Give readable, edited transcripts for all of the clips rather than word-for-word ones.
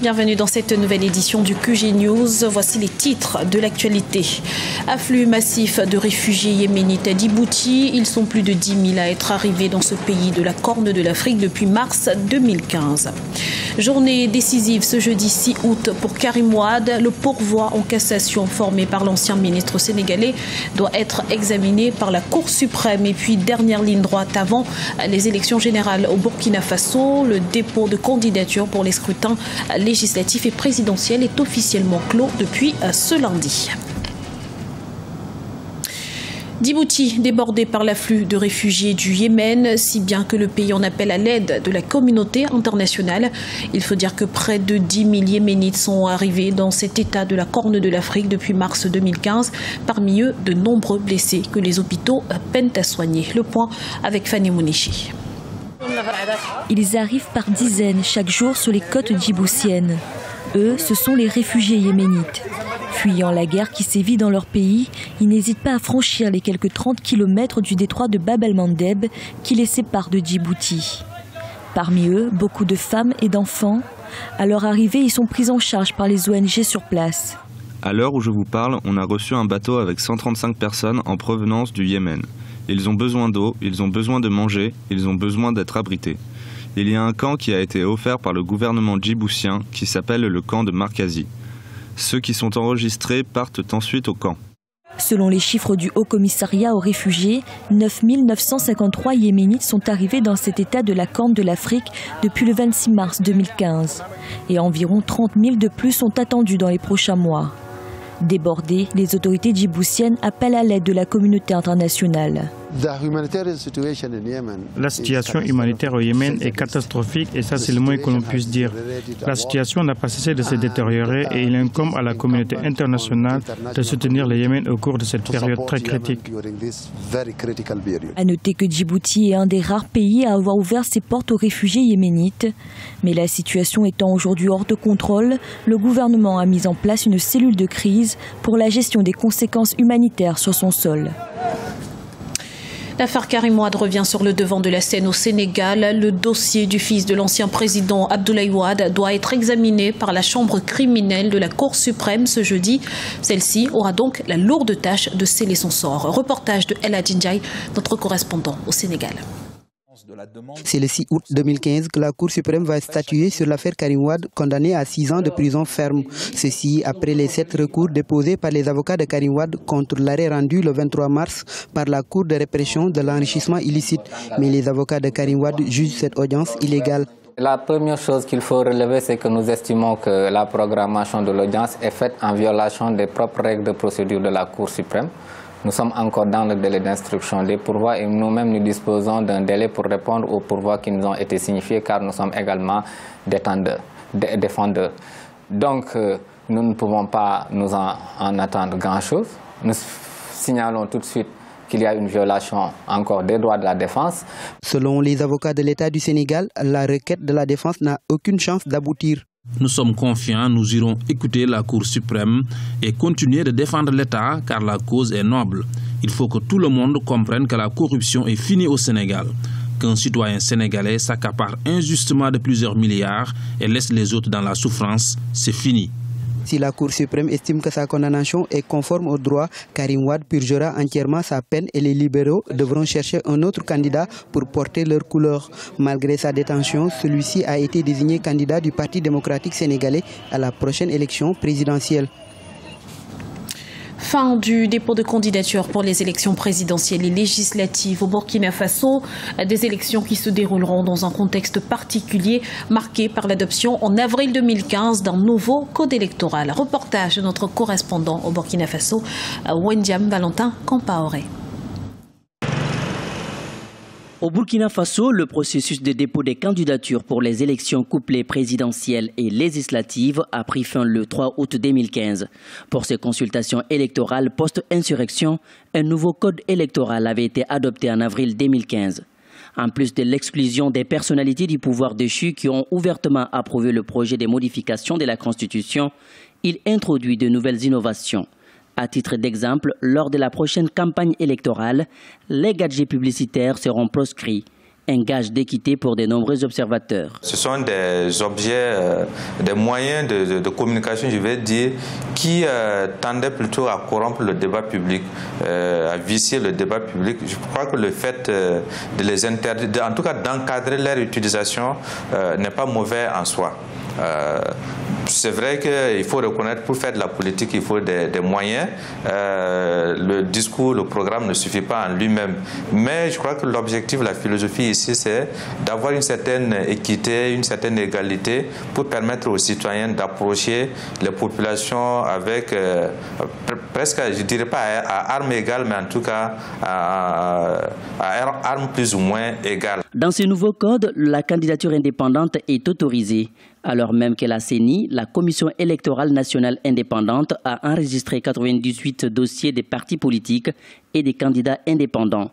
Bienvenue dans cette nouvelle édition du QG News. Voici les titres de l'actualité. Afflux massif de réfugiés yéménites à Djibouti. Ils sont plus de 10 000 à être arrivés dans ce pays de la Corne de l'Afrique depuis mars 2015. Journée décisive ce jeudi 6 août pour Karim Wade. Le pourvoi en cassation formé par l'ancien ministre sénégalais doit être examiné par la Cour suprême. Et puis dernière ligne droite avant les élections générales au Burkina Faso. Le dépôt de candidature pour les scrutins législatif et présidentiel est officiellement clos depuis ce lundi. Djibouti débordé par l'afflux de réfugiés du Yémen, si bien que le pays en appelle à l'aide de la communauté internationale. Il faut dire que près de 10 000 Yéménites sont arrivés dans cet état de la Corne de l'Afrique depuis mars 2015. Parmi eux, de nombreux blessés que les hôpitaux peinent à soigner. Le point avec Fanny Mounichi. Ils arrivent par dizaines chaque jour sur les côtes djiboutiennes. Eux, ce sont les réfugiés yéménites. Fuyant la guerre qui sévit dans leur pays, ils n'hésitent pas à franchir les quelques 30 kilomètres du détroit de Bab el-Mandeb qui les sépare de Djibouti. Parmi eux, beaucoup de femmes et d'enfants. À leur arrivée, ils sont pris en charge par les ONG sur place. À l'heure où je vous parle, on a reçu un bateau avec 135 personnes en provenance du Yémen. Ils ont besoin d'eau, ils ont besoin de manger, ils ont besoin d'être abrités. Il y a un camp qui a été offert par le gouvernement djiboutien qui s'appelle le camp de Markazi. Ceux qui sont enregistrés partent ensuite au camp. Selon les chiffres du Haut Commissariat aux réfugiés, 9 953 Yéménites sont arrivés dans cet état de la Corne de l'Afrique depuis le 26 mars 2015. Et environ 30 000 de plus sont attendus dans les prochains mois. Débordées, les autorités djiboutiennes appellent à l'aide de la communauté internationale. La situation humanitaire au Yémen est catastrophique et ça c'est le moins que l'on puisse dire. La situation n'a pas cessé de se détériorer et il incombe à la communauté internationale de soutenir le Yémen au cours de cette période très critique. À noter que Djibouti est un des rares pays à avoir ouvert ses portes aux réfugiés yéménites. Mais la situation étant aujourd'hui hors de contrôle, le gouvernement a mis en place une cellule de crise pour la gestion des conséquences humanitaires sur son sol. L'affaire Karim Wade revient sur le devant de la scène au Sénégal. Le dossier du fils de l'ancien président Abdoulaye Wade doit être examiné par la chambre criminelle de la Cour suprême ce jeudi. Celle-ci aura donc la lourde tâche de sceller son sort. Reportage de El Hadji Ndiaye, notre correspondant au Sénégal. C'est le 6 août 2015 que la Cour suprême va statuer sur l'affaire Karim Wade, condamné à 6 ans de prison ferme. Ceci après les 7 recours déposés par les avocats de Karim Wade contre l'arrêt rendu le 23 mars par la Cour de répression de l'enrichissement illicite. Mais les avocats de Karim Wade jugent cette audience illégale. La première chose qu'il faut relever, c'est que nous estimons que la programmation de l'audience est faite en violation des propres règles de procédure de la Cour suprême. Nous sommes encore dans le délai d'instruction des pourvois et nous-mêmes nous disposons d'un délai pour répondre aux pourvois qui nous ont été signifiés car nous sommes également défendeurs. Donc nous ne pouvons pas nous en attendre grand-chose. Nous signalons tout de suite qu'il y a une violation encore des droits de la défense. Selon les avocats de l'État du Sénégal, la requête de la défense n'a aucune chance d'aboutir. Nous sommes confiants, nous irons écouter la Cour suprême et continuer de défendre l'État car la cause est noble. Il faut que tout le monde comprenne que la corruption est finie au Sénégal. Qu'un citoyen sénégalais s'accapare injustement de plusieurs milliards et laisse les autres dans la souffrance, c'est fini. Si la Cour suprême estime que sa condamnation est conforme au droit, Karim Wade purgera entièrement sa peine et les libéraux devront chercher un autre candidat pour porter leur couleur. Malgré sa détention, celui-ci a été désigné candidat du Parti démocratique sénégalais à la prochaine élection présidentielle. Fin du dépôt de candidature pour les élections présidentielles et législatives au Burkina Faso. Des élections qui se dérouleront dans un contexte particulier marqué par l'adoption en avril 2015 d'un nouveau code électoral. Reportage de notre correspondant au Burkina Faso, Wendiam Valentin Compaoré. Au Burkina Faso, le processus de dépôt des candidatures pour les élections couplées présidentielles et législatives a pris fin le 3 août 2015. Pour ces consultations électorales post-insurrection, un nouveau code électoral avait été adopté en avril 2015. En plus de l'exclusion des personnalités du pouvoir déchu qui ont ouvertement approuvé le projet de modification de la Constitution, il introduit de nouvelles innovations. À titre d'exemple, lors de la prochaine campagne électorale, les gadgets publicitaires seront proscrits un gage d'équité pour de nombreux observateurs. Ce sont des objets, des moyens de communication, je vais dire, qui tendaient plutôt à corrompre le débat public, à vicier le débat public. Je crois que le fait de les interdire, en tout cas d'encadrer leur utilisation, n'est pas mauvais en soi. C'est vrai qu'il faut reconnaître, pour faire de la politique, il faut des moyens. Le discours, le programme ne suffit pas en lui-même. Mais je crois que l'objectif, la philosophie ici, c'est d'avoir une certaine équité, une certaine égalité pour permettre aux citoyens d'approcher les populations avec presque, je ne dirais pas à armes égales, mais en tout cas à armes plus ou moins égales. Dans ce nouveau code, la candidature indépendante est autorisée. Alors même que la CENI, la Commission électorale nationale indépendante, a enregistré 98 dossiers des partis politiques et des candidats indépendants.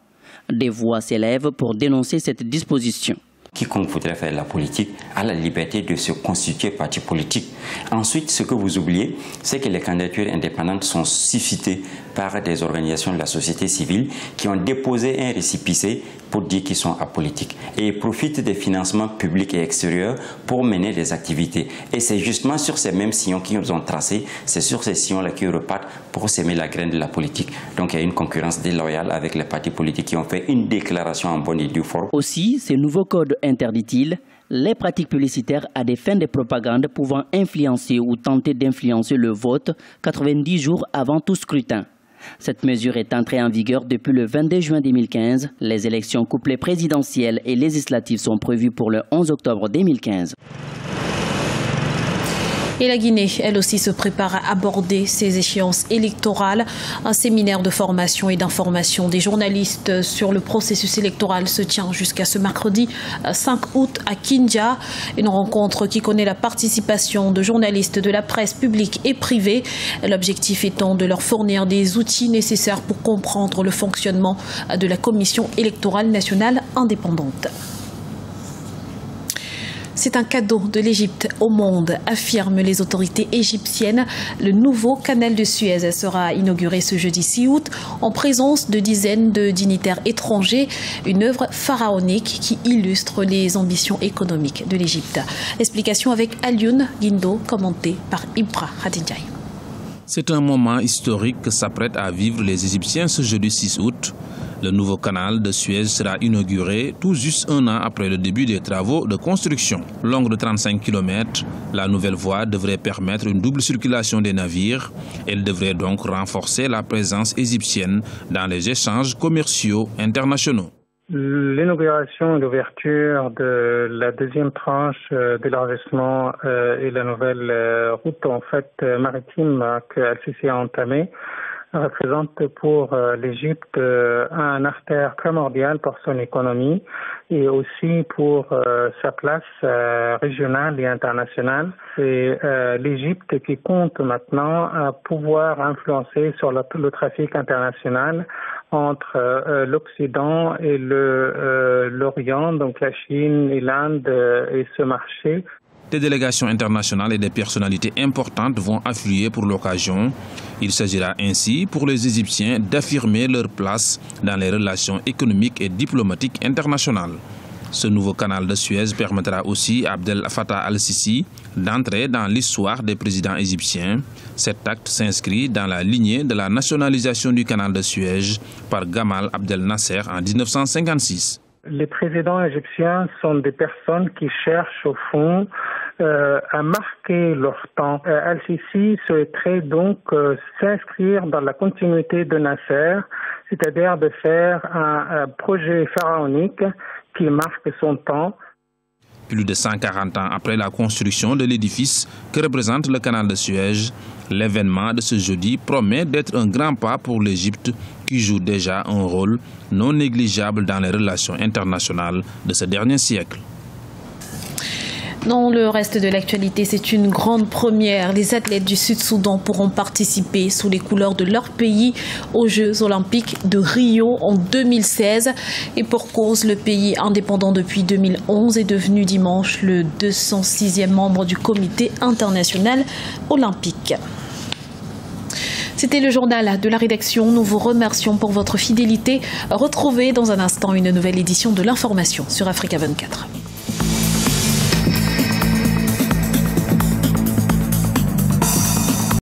Des voix s'élèvent pour dénoncer cette disposition. Quiconque voudrait faire de la politique a la liberté de se constituer parti politique. Ensuite, ce que vous oubliez, c'est que les candidatures indépendantes sont suscitées par des organisations de la société civile qui ont déposé un récépissé pour dire qu'ils sont apolitiques. Et ils profitent des financements publics et extérieurs pour mener des activités. Et c'est justement sur ces mêmes sillons qu'ils ont tracés, c'est sur ces sillons-là qu'ils repartent pour semer la graine de la politique. Donc il y a une concurrence déloyale avec les partis politiques qui ont fait une déclaration en bonne et due forme. Aussi, ce nouveau code interdit-il les pratiques publicitaires à des fins de propagande pouvant influencer ou tenter d'influencer le vote 90 jours avant tout scrutin. Cette mesure est entrée en vigueur depuis le 22 juin 2015. Les élections couplées présidentielles et législatives sont prévues pour le 11 octobre 2015. Et la Guinée, elle aussi, se prépare à aborder ces échéances électorales. Un séminaire de formation et d'information des journalistes sur le processus électoral se tient jusqu'à ce mercredi 5 août à Kindia. Une rencontre qui connaît la participation de journalistes de la presse publique et privée. L'objectif étant de leur fournir des outils nécessaires pour comprendre le fonctionnement de la Commission électorale nationale indépendante. C'est un cadeau de l'Égypte au monde, affirment les autorités égyptiennes. Le nouveau canal de Suez sera inauguré ce jeudi 6 août en présence de dizaines de dignitaires étrangers. Une œuvre pharaonique qui illustre les ambitions économiques de l'Égypte. Explication avec Alioune Guindo, commenté par Ibra Hadidjaï. C'est un moment historique que s'apprêtent à vivre les Égyptiens ce jeudi 6 août. Le nouveau canal de Suez sera inauguré tout juste un an après le début des travaux de construction. Longue de 35 km, la nouvelle voie devrait permettre une double circulation des navires. Elle devrait donc renforcer la présence égyptienne dans les échanges commerciaux internationaux. L'inauguration et l'ouverture de la deuxième tranche d'élargissement et la nouvelle route maritime que Al-Sisi a entamée représente pour l'Égypte un artère primordial pour son économie et aussi pour sa place régionale et internationale. C'est l'Égypte qui compte maintenant à pouvoir influencer sur le trafic international entre l'Occident et l'Orient, donc la Chine et l'Inde et ce marché. Des délégations internationales et des personnalités importantes vont affluer pour l'occasion. Il s'agira ainsi pour les Égyptiens d'affirmer leur place dans les relations économiques et diplomatiques internationales. Ce nouveau canal de Suez permettra aussi à Abdel Fattah al-Sisi d'entrer dans l'histoire des présidents égyptiens. Cet acte s'inscrit dans la lignée de la nationalisation du canal de Suez par Gamal Abdel Nasser en 1956. Les présidents égyptiens sont des personnes qui cherchent au fond à marquer leur temps. Al-Sisi souhaiterait donc s'inscrire dans la continuité de Nasser, c'est-à-dire de faire un projet pharaonique qui marque son temps. Plus de 140 ans après la construction de l'édifice que représente le canal de Suez, l'événement de ce jeudi promet d'être un grand pas pour l'Égypte qui joue déjà un rôle non négligeable dans les relations internationales de ce dernier siècle. Dans le reste de l'actualité, c'est une grande première. Les athlètes du Sud-Soudan pourront participer sous les couleurs de leur pays aux Jeux Olympiques de Rio en 2016. Et pour cause, le pays indépendant depuis 2011 est devenu dimanche le 206e membre du Comité international olympique. C'était le journal de la rédaction. Nous vous remercions pour votre fidélité. Retrouvez dans un instant une nouvelle édition de l'information sur Africa 24.